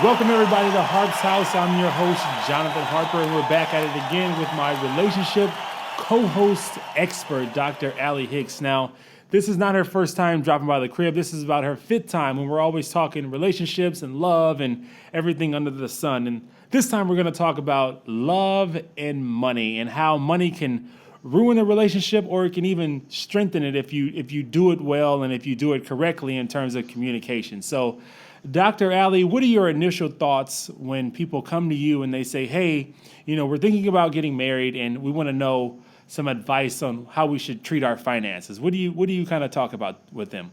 Welcome everybody to Harp's House. I'm your host, Jonathan Harper, and we're back at it again with my relationship co-host expert, Dr. Hicks. Now, this is not her first time dropping by the crib. This is about her fifth time, and we're always talking relationships and love and everything under the sun. And this time we're going to talk about love and money and how money can ruin a relationship or it can even strengthen it if you do it well and if you do it correctly in terms of communication. So, Dr. Ali, what are your initial thoughts when people come to you and they say, hey, we're thinking about getting married and we want to know some advice on how we should treat our finances? What do you kind of talk about with them?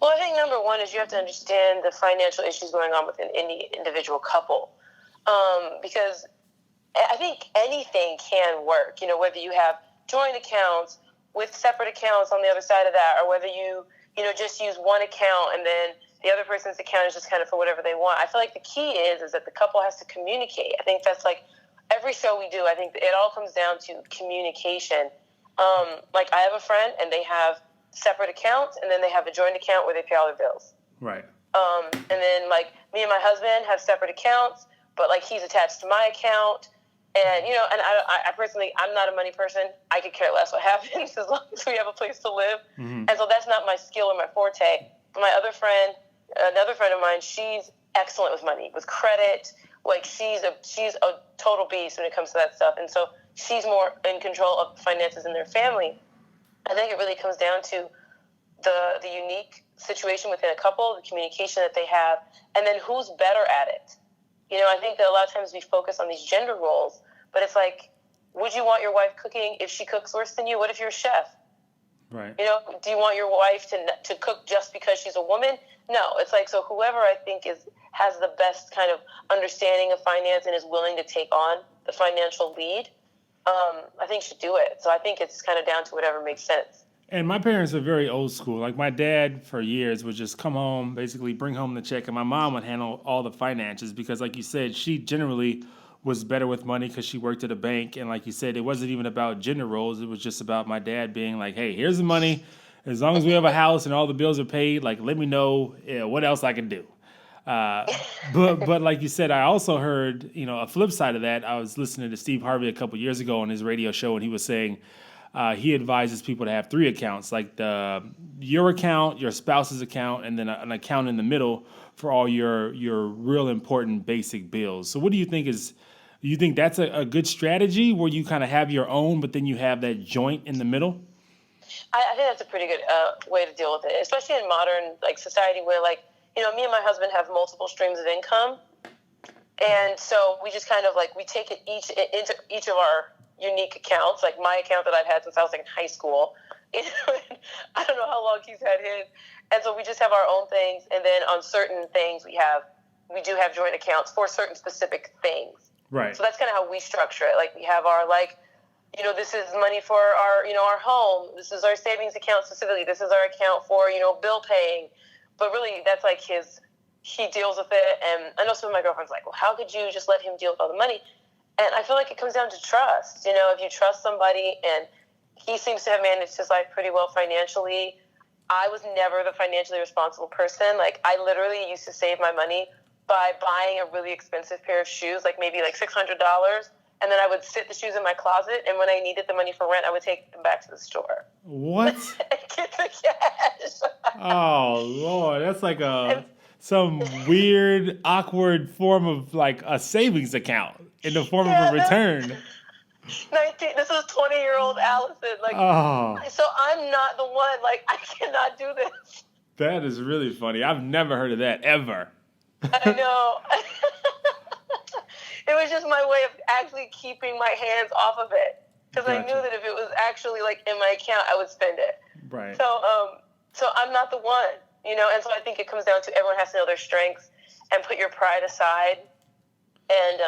Well, I think number one is you have to understand the financial issues going on within any individual couple. Because I think anything can work, whether you have joint accounts with separate accounts on the other side of that, or whether you just use one account and then the other person's account is just kind of for whatever they want. I feel like the key is that the couple has to communicate. I think that's like every show we do. I think it all comes down to communication. Like I have a friend and they have separate accounts and then they have a joint account where they pay all their bills. Right. And then like me and my husband have separate accounts, but like he's attached to my account. And, and I personally, I'm not a money person. I could care less what happens as long as we have a place to live. Mm-hmm. And so that's not my skill or my forte. But my other friend, another friend of mine, she's excellent with money, with credit. Like she's a total beast when it comes to that stuff. And so she's more in control of finances in their family. I think it really comes down to the unique situation within a couple, the communication that they have, and then who's better at it. I think that a lot of times we focus on these gender roles, but it's like, would you want your wife cooking if she cooks worse than you? What if you're a chef? Right. Do you want your wife to cook just because she's a woman? No. It's like, so whoever I think has the best kind of understanding of finance and is willing to take on the financial lead, I think should do it. So I think it's kind of down to whatever makes sense. And my parents are very old school. Like my dad for years would just come home, basically bring home the check, and my mom would handle all the finances because, like you said, she generally was better with money because she worked at a bank. And like you said, it wasn't even about gender roles. It was just about my dad being like, hey, here's the money. As long as we have a house and all the bills are paid, like, let me know what else I can do. But like you said, I also heard, a flip side of that. I was listening to Steve Harvey a couple years ago on his radio show, and he was saying he advises people to have three accounts, like your account, your spouse's account, and then an account in the middle for all your real important basic bills. So what do you think you think that's a good strategy where you kind of have your own, but then you have that joint in the middle? I think that's a pretty good way to deal with it, especially in modern society where me and my husband have multiple streams of income. And so we just kind of we take it into each of our unique accounts, like my account that I've had since I was in high school. I don't know how long he's had his. And so we just have our own things. And then on certain things we do have joint accounts for certain specific things. Right. So that's kind of how we structure it. Like we have our this is money for our, our home. This is our savings account specifically. This is our account for, bill paying. But really that's he deals with it. And I know some of my girlfriends well, how could you just let him deal with all the money? And I feel like it comes down to trust. If you trust somebody and he seems to have managed his life pretty well financially. I was never the financially responsible person. I literally used to save my money by buying a really expensive pair of shoes, maybe $600. And then I would sit the shoes in my closet. And when I needed the money for rent, I would take them back to the store. What? And get the cash. Oh, Lord. That's like some weird, awkward form of a savings account in the form of a return. This is 20-year-old Allison. So I'm not the one. I cannot do this. That is really funny. I've never heard of that, ever. I know. It was just my way of actually keeping my hands off of it. Because I knew that if it was actually, in my account, I would spend it. Right. So I'm not the one, And so I think it comes down to everyone has to know their strengths and put your pride aside. And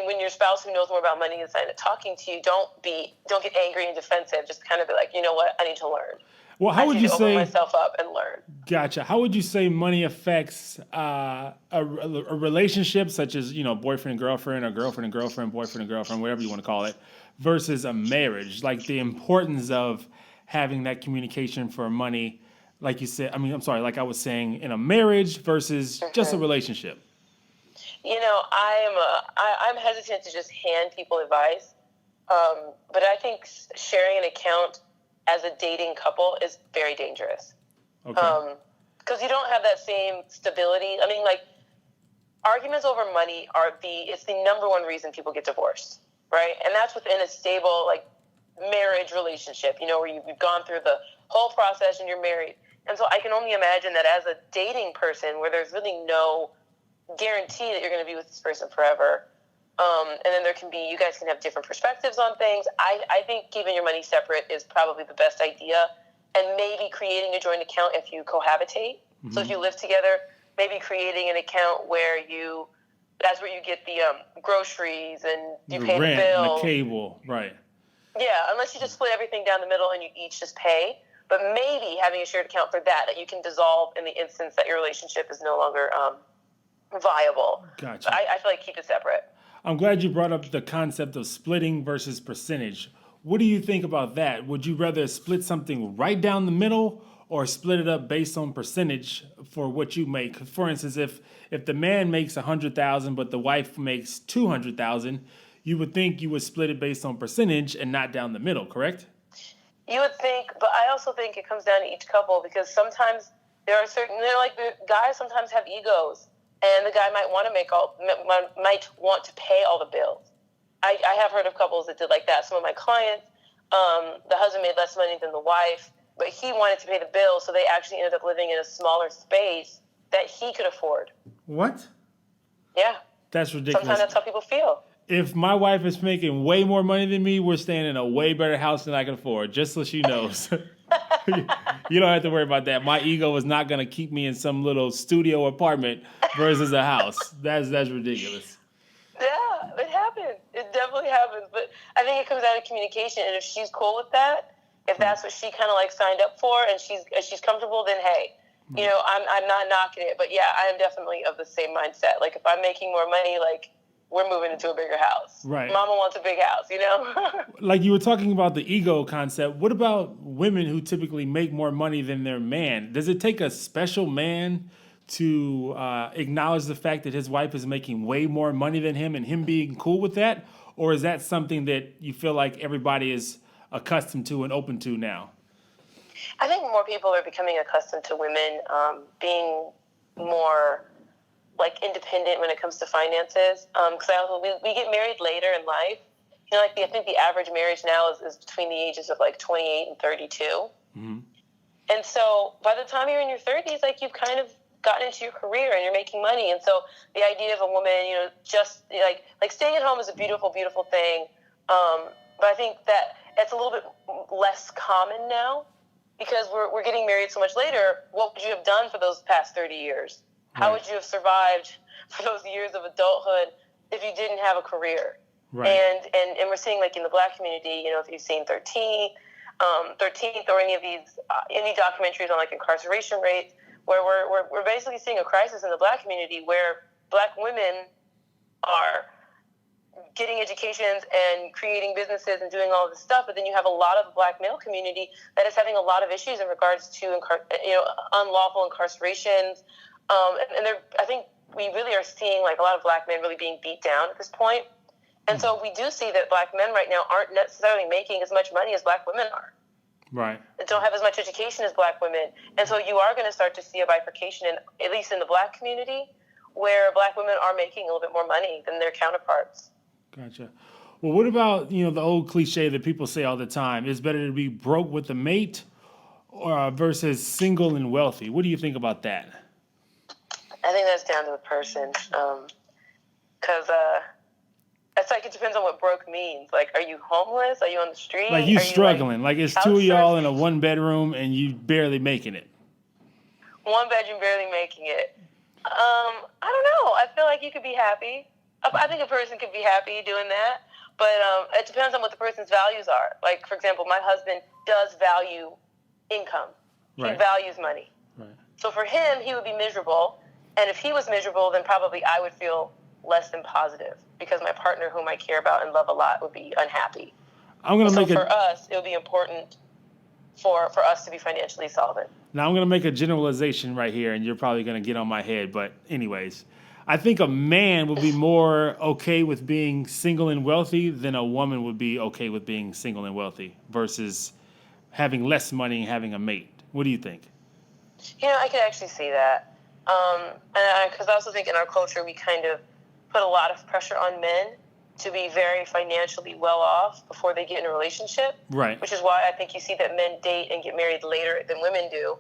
when your spouse who knows more about money is talking to you, don't get angry and defensive. Just kind of be like, you know what, I need to learn. Well, how would you say? Open myself up and learn. Gotcha. How would you say money affects a relationship such as boyfriend and girlfriend, or girlfriend and girlfriend, boyfriend and girlfriend, whatever you want to call it, versus a marriage? Like the importance of having that communication for money like you said, I'm sorry, like I was saying, in a marriage versus just a Mhm. relationship? I'm hesitant to just hand people advice, but I think sharing an account as a dating couple is very dangerous. Okay. Because you don't have that same stability. I mean, like, arguments over money it's the number one reason people get divorced, right? And that's within a stable, like, marriage relationship, where you've gone through the whole process and you're married. And so I can only imagine that as a dating person, where there's really no guarantee that you're going to be with this person forever. And then you guys can have different perspectives on things. I think keeping your money separate is probably the best idea. And maybe creating a joint account if you cohabitate. Mm-hmm. So if you live together, maybe creating an account where that's where you get the groceries and you the pay rent the bill. And the cable, right. Yeah, unless you just split everything down the middle and you each just pay. But maybe having a shared account for that you can dissolve in the instance that your relationship is no longer viable. Gotcha. But I feel like keep it separate. I'm glad you brought up the concept of splitting versus percentage. What do you think about that? Would you rather split something right down the middle or split it up based on percentage for what you make? For instance, if the man makes $100,000 but the wife makes $200,000, you would think you would split it based on percentage and not down the middle, correct? You would think, but I also think it comes down to each couple, because sometimes the guys sometimes have egos, and the guy might want to pay all the bills. I have heard of couples that did like that. Some of my clients, the husband made less money than the wife, but he wanted to pay the bills, so they actually ended up living in a smaller space that he could afford. What? Yeah. That's ridiculous. Sometimes that's how people feel. If my wife is making way more money than me, we're staying in a way better house than I can afford, just so she knows. You don't have to worry about that. My ego is not going to keep me in some little studio apartment versus a house. That's ridiculous. Yeah, it happens. It definitely happens. But I think it comes down to communication. And if she's cool with that, if that's what she kind of like signed up for, and she's comfortable, then hey, I'm not knocking it. But yeah, I am definitely of the same mindset. Like, if I'm making more money, like, we're moving into a bigger house. Right. Mama wants a big house, Like you were talking about the ego concept. What about women who typically make more money than their man? Does it take a special man to acknowledge the fact that his wife is making way more money than him and him being cool with that? Or is that something that you feel like everybody is accustomed to and open to now? I think more people are becoming accustomed to women being more like independent when it comes to finances. Because we get married later in life. I think the average marriage now is between the ages of like 28 and 32. Mm-hmm. And so by the time you're in your 30s, like, you've kind of gotten into your career and you're making money. And so the idea of a woman, just like staying at home is a beautiful, beautiful thing. But I think that it's a little bit less common now because we're getting married so much later. What would you have done for those past 30 years? How would you have survived for those years of adulthood if you didn't have a career? Right. And we're seeing, like, in the Black community, if you've seen 13th or any of these any documentaries on like incarceration rates, where we're basically seeing a crisis in the Black community where Black women are getting educations and creating businesses and doing all of this stuff, but then you have a lot of the Black male community that is having a lot of issues in regards to unlawful incarcerations. I think we really are seeing like a lot of Black men really being beat down at this point. And so we do see that Black men right now aren't necessarily making as much money as Black women are. Right. They don't have as much education as Black women. And so you are going to start to see a bifurcation, at least in the Black community, where Black women are making a little bit more money than their counterparts. Gotcha. Well, what about, the old cliche that people say all the time, it's better to be broke with a mate versus single and wealthy. What do you think about that? I think that's down to the person. Because it's like, it depends on what broke means. Like, are you homeless? Are you on the street? Like, you struggling. Like it's two of y'all in a one bedroom and you barely making it. One bedroom, barely making it. I don't know. I feel like you could be happy. I think a person could be happy doing that. But it depends on what the person's values are. Like, for example, my husband does value income. He values money. Right. So for him, he would be miserable. And if he was miserable, then probably I would feel less than positive because my partner, whom I care about and love a lot, would be unhappy. For us, it would be important for us to be financially solvent. Now I'm going to make a generalization right here, and you're probably going to get on my head. But anyways, I think a man would be more okay with being single and wealthy than a woman would be okay with being single and wealthy versus having less money and having a mate. What do you think? I could actually see that. Because I also think in our culture we kind of put a lot of pressure on men to be very financially well off before they get in a relationship. Right. Which is why I think you see that men date and get married later than women do,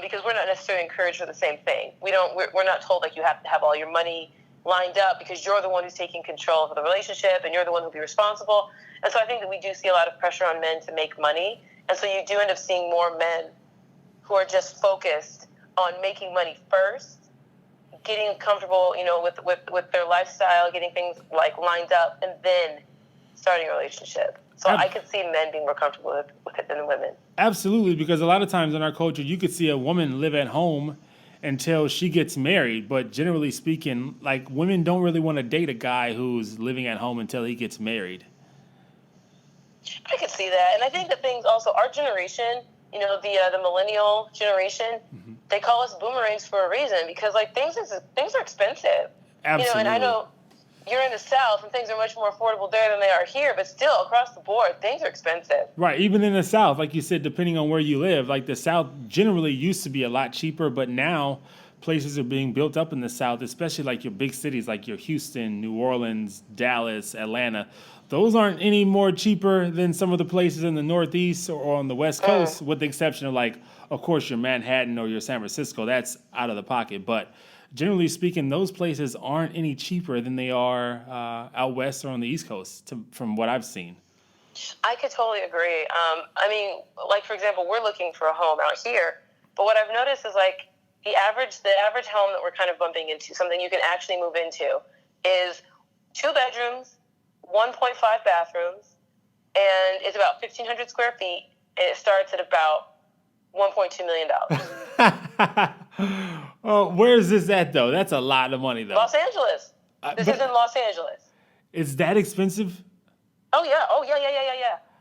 because we're not necessarily encouraged for the same thing. We're not told like you have to have all your money lined up because you're the one who's taking control of the relationship and you're the one who'll be responsible. And so I think that we do see a lot of pressure on men to make money, and so you do end up seeing more men who are just focused on making money first, getting comfortable, with their lifestyle, getting things like lined up, and then starting a relationship. So I could see men being more comfortable with it than women. Absolutely, because a lot of times in our culture, you could see a woman live at home until she gets married. But generally speaking, like women don't really want to date a guy who's living at home until he gets married. I could see that, and I think that things also, our generation, the millennial generation, they call us boomerangs for a reason because like things are expensive. Absolutely. And I know you're in the South and things are much more affordable there than they are here, but still across the board things are expensive. Right, even in the South, like you said, depending on where you live, like the South generally used to be a lot cheaper, but now places are being built up in the South, especially like your big cities like your Houston, New Orleans, Dallas, Atlanta. Those aren't any more cheaper than some of the places in the Northeast or on the West Coast, with the exception of like, of course, your Manhattan or your San Francisco. That's out of the pocket. But generally speaking, those places aren't any cheaper than they are out west or on the East Coast, from what I've seen. I could totally agree. Like for example, we're looking for a home out here, but what I've noticed is like the average home that we're kind of bumping into, something you can actually move into, is 2 bedrooms, 1.5 bathrooms, and it's about 1,500 square feet, and it starts at about $1.2 million. Oh, where is this at, though? That's a lot of money, though. Los Angeles. This is in Los Angeles. It's that expensive? Oh, yeah.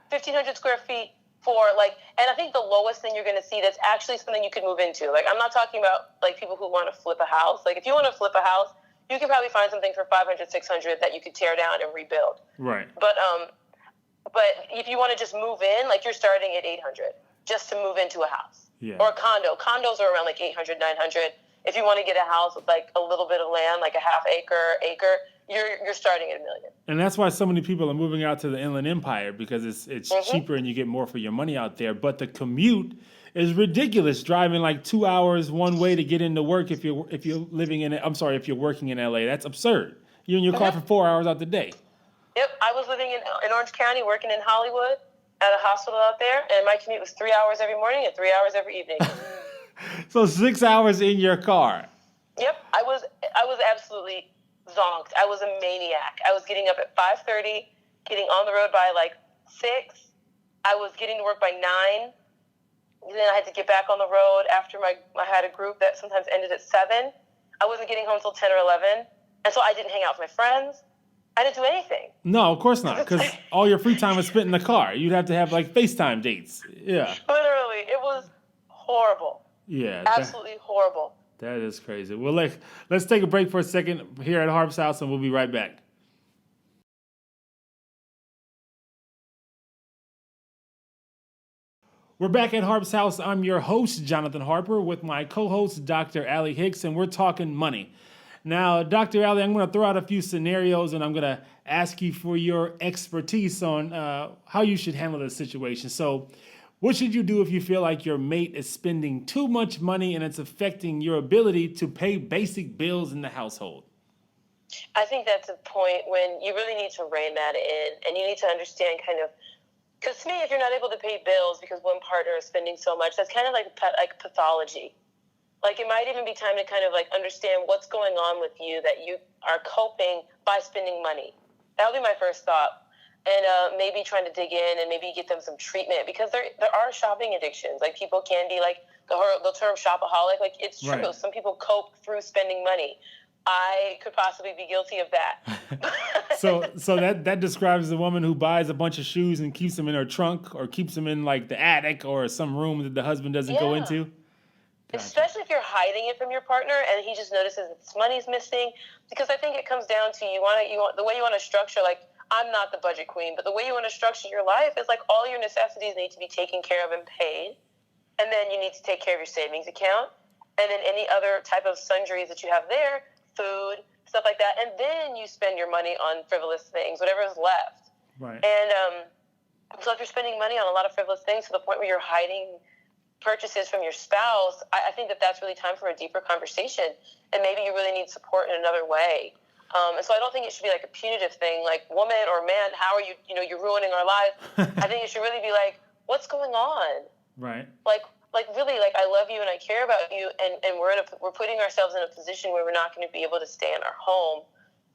1,500 square feet for, like, and I think the lowest thing you're going to see that's actually something you could move into. Like, I'm not talking about, like, people who want to flip a house. Like, if you want to flip a house, you can probably find something for 500, 600 that you could tear down and rebuild. Right. But if you want to just move in, like you're starting at 800 just to move into a house. Yeah. Or a condo. Condos are around like 800, 900. If you want to get a house with like a little bit of land, like a half acre, you're starting at $1 million. And that's why so many people are moving out to the Inland Empire, because it's cheaper and you get more for your money out there. But the commute is ridiculous, driving like 2 hours one way to get into work if you're if you're working in LA. That's absurd. You're in your car for 4 hours out the day. Yep, I was living in Orange County, working in Hollywood at a hospital out there, and my commute was 3 hours every morning and 3 hours every evening. So 6 hours in your car. Yep, I was absolutely zonked. I was a maniac. I was getting up at 5:30, getting on the road by like 6. I was getting to work by 9. Then I had to get back on the road after I had a group that sometimes ended at 7. I wasn't getting home until 10 or 11. And so I didn't hang out with my friends. I didn't do anything. No, of course not, because all your free time is spent in the car. You'd have to have like FaceTime dates. Yeah. Literally, it was horrible. Yeah. Absolutely horrible. That is crazy. Well, let's take a break for a second here at Harp's house, and we'll be right back. We're back at Harp's house. I'm your host, Jonathan Harper, with my co-host, Dr. Allie Hicks, and we're talking money. Now, Dr. Allie, I'm going to throw out a few scenarios, and I'm going to ask you for your expertise on how you should handle this situation. So, what should you do if you feel like your mate is spending too much money and it's affecting your ability to pay basic bills in the household? I think that's a point when you really need to rein that in, and you need to understand kind of, because to me, if you're not able to pay bills because one partner is spending so much, that's kind of like pathology. Like, it might even be time to kind of like understand what's going on with you, that you are coping by spending money. That would be my first thought. And maybe trying to dig in and maybe get them some treatment, because there are shopping addictions. Like, people can be like the term shopaholic. Like, it's true. Right. Some people cope through spending money. I could possibly be guilty of that. So that describes the woman who buys a bunch of shoes and keeps them in her trunk, or keeps them in like the attic or some room that the husband doesn't go into. Gotcha. especially if you're hiding it from your partner and he just notices that this money's missing. Because I think it comes down to you want the way you want to structure, like, I'm not the budget queen, but the way you want to structure your life is like all your necessities need to be taken care of and paid, and then you need to take care of your savings account, and then any other type of sundries that you have there, food, stuff like that, and then you spend your money on frivolous things, whatever is left. Right. And so if you're spending money on a lot of frivolous things to the point where you're hiding purchases from your spouse, I think that that's really time for a deeper conversation, and maybe you really need support in another way. And so I don't think it should be like a punitive thing, like, woman or man, how are you, you're ruining our lives. I think it should really be like, what's going on? Right. Like really, like, I love you and I care about you, and we're putting ourselves in a position where we're not going to be able to stay in our home.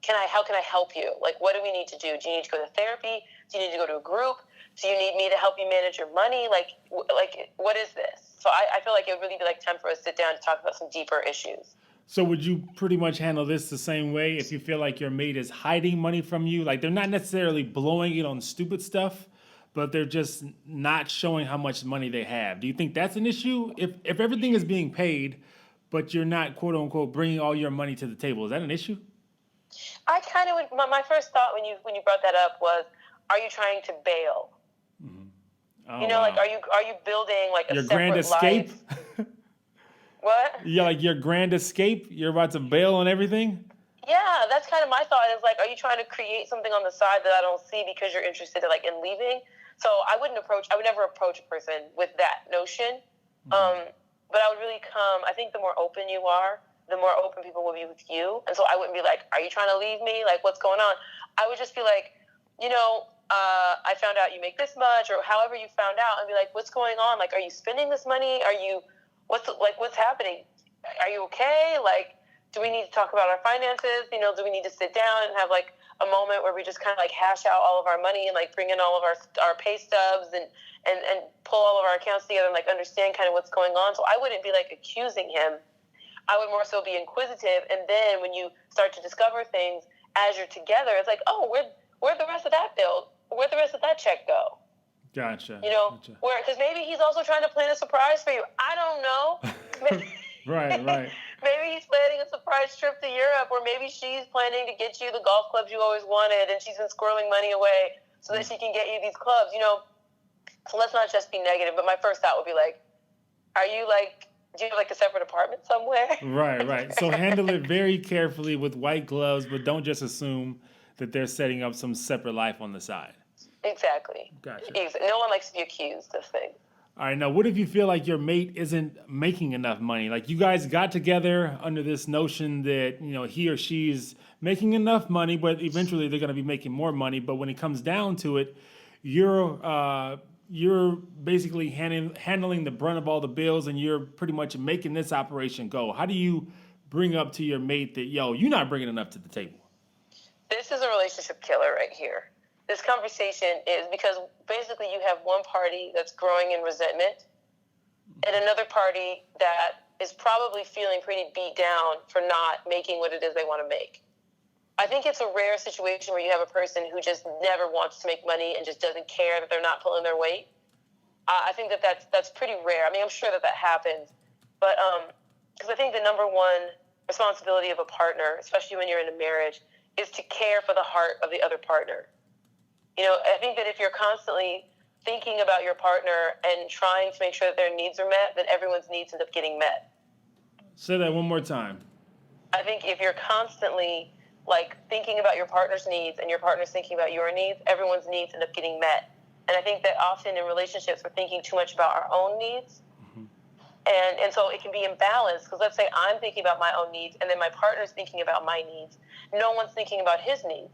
How can I help you? Like, what do we need to do? Do you need to go to therapy? Do you need to go to a group? Do you need me to help you manage your money? Like, what is this? So I feel like it would really be like time for us to sit down to talk about some deeper issues. So would you pretty much handle this the same way if you feel like your mate is hiding money from you? Like, they're not necessarily blowing it on stupid stuff, but they're just not showing how much money they have. Do you think that's an issue? If everything is being paid, but you're not, quote unquote, bringing all your money to the table, is that an issue? I kind of would. My first thought when you brought that up was, are you trying to bail? Oh, Like, wow. are you building like a Your separate grand escape? life? What? Yeah, like your grand escape? You're about to bail on everything? Yeah, that's kind of my thought. Is like, are you trying to create something on the side that I don't see because you're interested in leaving? So I would never approach a person with that notion. But I would really I think the more open you are, the more open people will be with you. And so I wouldn't be like, are you trying to leave me? Like, what's going on? I would just be like, I found out you make this much, or however you found out, and be like, what's going on? Like, are you spending this money? What's happening? Are you okay? Like, do we need to talk about our finances? Do we need to sit down and have like a moment where we just kind of like hash out all of our money and like bring in all of our pay stubs and pull all of our accounts together and like understand kind of what's going on? So I wouldn't be like accusing him. I would more so be inquisitive, and then when you start to discover things as you're together, it's like, oh, where'd the rest of that bill? Where'd the rest of that check go? Gotcha. Gotcha. Because maybe he's also trying to plan a surprise for you. I don't know. Right. Maybe he's planning a surprise trip to Europe, or maybe she's planning to get you the golf clubs you always wanted, and she's been squirreling money away so that she can get you these clubs. So let's not just be negative. But my first thought would be like, do you have like a separate apartment somewhere? Right. So handle it very carefully with white gloves, but don't just assume that they're setting up some separate life on the side. Exactly. Gotcha. No one likes to be accused of things. All right, now what if you feel like your mate isn't making enough money? Like, you guys got together under this notion that, he or she's making enough money, but eventually they're going to be making more money. But when it comes down to it, you're basically handling the brunt of all the bills, and you're pretty much making this operation go. How do you bring up to your mate that, you're not bringing enough to the table? This is a relationship killer right here. This conversation is because basically you have one party that's growing in resentment and another party that is probably feeling pretty beat down for not making what it is they want to make. I think it's a rare situation where you have a person who just never wants to make money and just doesn't care that they're not pulling their weight. I think that's pretty rare. I mean, I'm sure that happens, but because I think the number one responsibility of a partner, especially when you're in a marriage, is to care for the heart of the other partner. I think that if you're constantly thinking about your partner and trying to make sure that their needs are met, that everyone's needs end up getting met. Say that one more time. I think if you're constantly thinking about your partner's needs and your partner's thinking about your needs, everyone's needs end up getting met. And I think that often in relationships, we're thinking too much about our own needs. Mm-hmm. And so it can be imbalanced, because let's say I'm thinking about my own needs and then my partner's thinking about my needs. No one's thinking about his needs.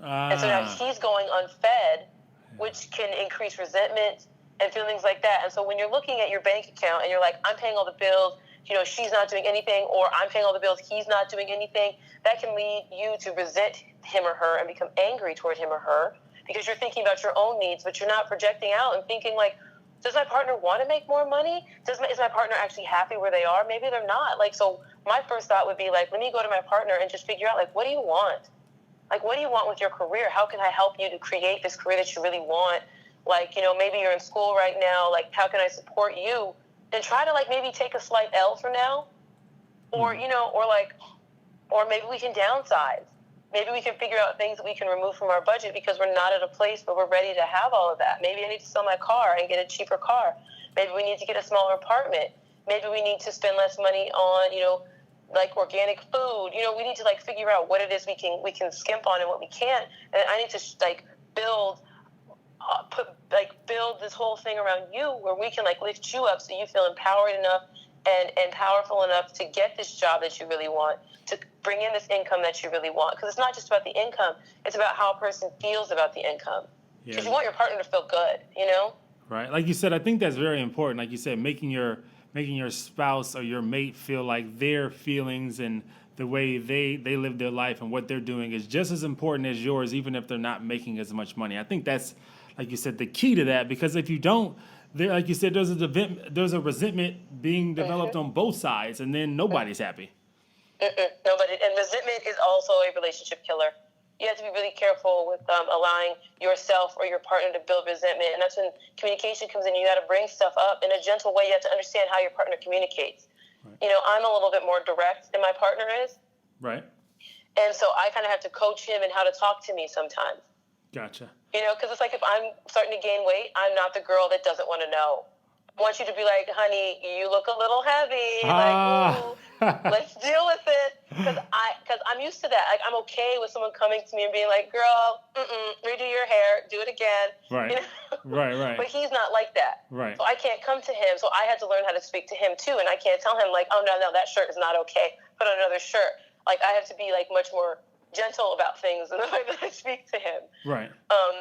And so now he's going unfed, which can increase resentment and feelings like that. And so when you're looking at your bank account and you're like, I'm paying all the bills, she's not doing anything, or I'm paying all the bills, he's not doing anything, that can lead you to resent him or her and become angry toward him or her, because you're thinking about your own needs, but you're not projecting out and thinking like, does my partner want to make more money? Is my partner actually happy where they are? Maybe they're not. So my first thought would be like, let me go to my partner and just figure out what do you want? What do you want with your career? How can I help you to create this career that you really want? Maybe you're in school right now. How can I support you and try to like maybe take a slight L for now, or or maybe we can downsize. Maybe we can figure out things that we can remove from our budget because we're not at a place where we're ready to have all of that. Maybe I need to sell my car and get a cheaper car. Maybe we need to get a smaller apartment. Maybe we need to spend less money on, like organic food. We need to like figure out what it is we can skimp on and what we can't. And I need to build this whole thing around you where we can like lift you up so you feel empowered enough and powerful enough to get this job that you really want, to bring in this income that you really want. Because it's not just about the income. It's about how a person feels about the income. Because you want your partner to feel good, Right. Like you said, I think that's very important. Like you said, making your spouse or your mate feel like their feelings and the way they live their life and what they're doing is just as important as yours, even if they're not making as much money. I think that's, like you said, the key to that, because if you don't, like you said, there's a resentment being developed on both sides, and then nobody's happy. Nobody. And resentment is also a relationship killer. You have to be really careful with allowing yourself or your partner to build resentment. And that's when communication comes in. You got to bring stuff up in a gentle way. You have to understand how your partner communicates. Right. I'm a little bit more direct than my partner is. Right. And so I kind of have to coach him in how to talk to me sometimes. Gotcha. Because it's like if I'm starting to gain weight, I'm not the girl that doesn't want to know. I want you to be like, honey, you look a little heavy. Like, ooh, let's deal with it. Because I'm used to that. Like, I'm okay with someone coming to me and being like, girl, redo your hair, do it again. Right. Right. But he's not like that. Right. So I can't come to him. So I had to learn how to speak to him too. And I can't tell him like, oh, no, that shirt is not okay. Put on another shirt. Like, I have to be like much more gentle about things in the way that I speak to him. Right.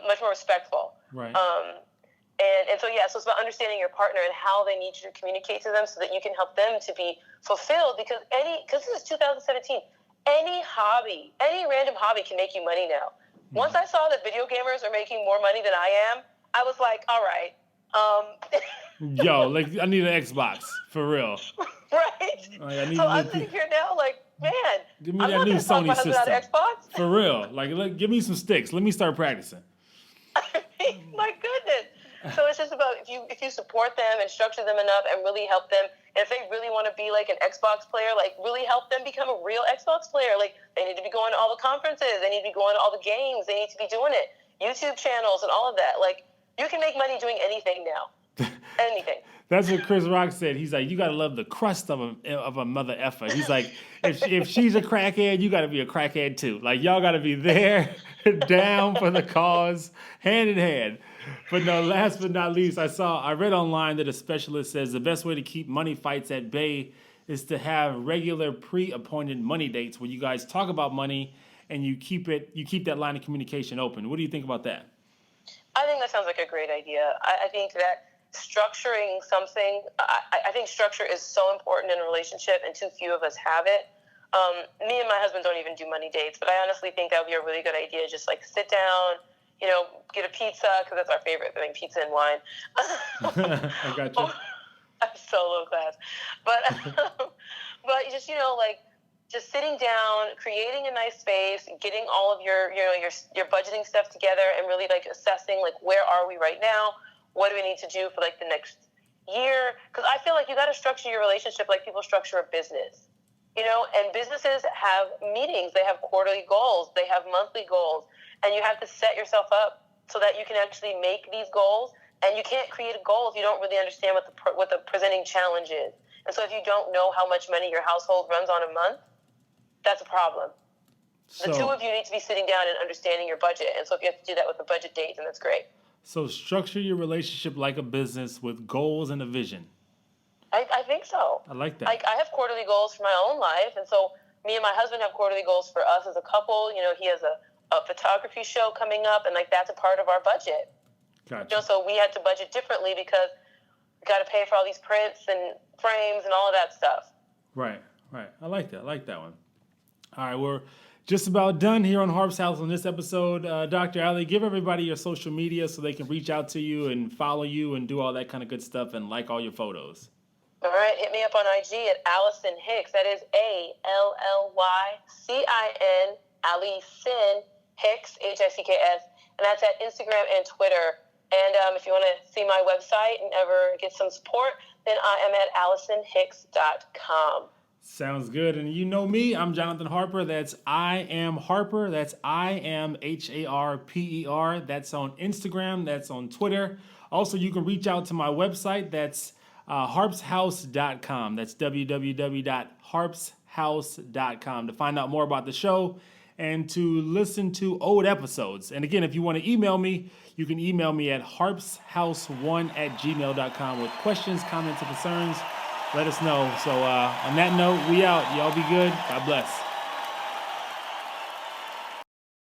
Much more respectful. Right. And so it's about understanding your partner and how they need you to communicate to them so that you can help them to be fulfilled. Because this is 2017, any random hobby can make you money now. Once I saw that video gamers are making more money than I am, I was like, all right. Yo, like I need an Xbox for real. Right. Like, I'm sitting here now, like, man, give me that new Sony system. Xbox. For real. Like, give me some sticks. Let me start practicing. I mean, my goodness. So it's just about if you support them and structure them enough and really help them. And if they really want to be like an Xbox player, like really help them become a real Xbox player. Like they need to be going to all the conferences. They need to be going to all the games. They need to be doing it. YouTube channels and all of that. Like you can make money doing anything now. Anything. That's what Chris Rock said. He's like, you gotta love the crust of a mother effer. He's like, if she's a crackhead, you gotta be a crackhead too. Like y'all gotta be there, down for the cause, hand in hand. But no, last but not least, I read online that a specialist says the best way to keep money fights at bay is to have regular pre-appointed money dates where you guys talk about money and you keep that line of communication open. What do you think about that? I think that sounds like a great idea. I think that structuring something, I think structure is so important in a relationship, and too few of us have it. Me and my husband don't even do money dates, but I honestly think that would be a really good idea. Just like sit down, get a pizza, because that's our favorite thing, pizza and wine. I got you. I'm so low class. But just, just sitting down, creating a nice space, getting all of your budgeting stuff together and really like assessing like where are we right now? What do we need to do for like the next year? Because I feel like you got to structure your relationship like people structure a business, and businesses have meetings. They have quarterly goals. They have monthly goals. And you have to set yourself up so that you can actually make these goals. And you can't create a goal if you don't really understand what the presenting challenge is. And so if you don't know how much money your household runs on a month, that's a problem. The two of you need to be sitting down and understanding your budget. And so if you have to do that with a budget date, then that's great. So structure your relationship like a business with goals and a vision. I think so. I like that. Like I have quarterly goals for my own life. And so me and my husband have quarterly goals for us as a couple. He has a photography show coming up, and like that's a part of our budget. Gotcha. So we had to budget differently because we got to pay for all these prints and frames and all of that stuff. Right. I like that. I like that one. All right, we're just about done here on Harp's House on this episode. Dr. Ali, give everybody your social media so they can reach out to you and follow you and do all that kind of good stuff and like all your photos. All right, hit me up on IG at Allison Hicks. That is ALLYCIN, Allison Hicks, HICKS. And that's at Instagram and Twitter. And if you want to see my website and ever get some support, then I am at AllisonHicks.com. Sounds good. And you know me, I'm Jonathan Harper. That's I am Harper. That's I am HARPER. That's on Instagram. That's on Twitter. Also, you can reach out to my website. That's harpshouse.com. That's www.harpshouse.com to find out more about the show and to listen to old episodes. And again, if you want to email me, you can email me at harpshouse1@gmail.com with questions, comments, and concerns. Let us know. So on that note, we out. Y'all be good. God bless.